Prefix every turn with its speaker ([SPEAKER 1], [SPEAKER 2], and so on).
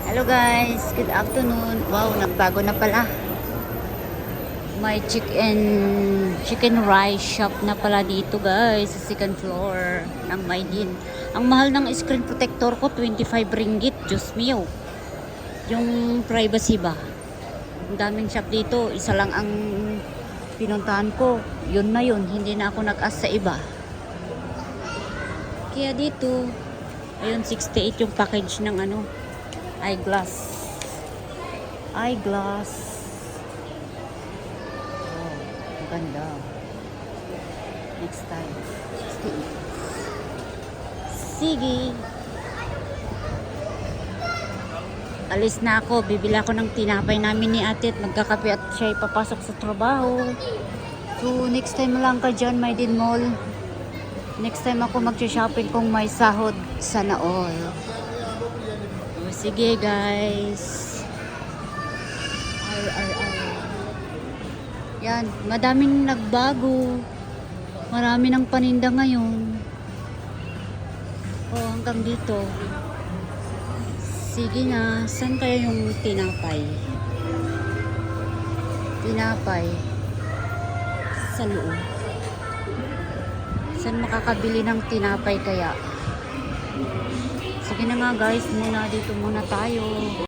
[SPEAKER 1] Hello guys, good afternoon. Wow, nagbago na pala. May chicken rice shop na pala dito guys sa second floor ng Maydin. Ang mahal ng screen protector ko, 25 ringgit. Diyos mio. Yung privacy ba? Ang daming shop dito. Isa lang ang pinuntahan ko. Yun na yun. Hindi na ako nag-ask sa iba. Kaya dito, ayun, 68 yung package ng eyeglass. Oh, maganda. Next time. 68. Sige. Alis na ako. Bibili ako ng tinapay namin ni ate at magkakape at siya ipapasok sa trabaho. So, next time lang ka dyan, Maydin Mall. Next time ako mag-shopping kung may sahod. Sana all. O, sige guys. Yan, madaming nagbago. Marami ng paninda ngayon. Oh, hanggang dito. Sige na, saan kaya yung tinapay? Tinapay sa loob. Saan makakabili ng tinapay kaya? Sige na nga guys, dito muna tayo.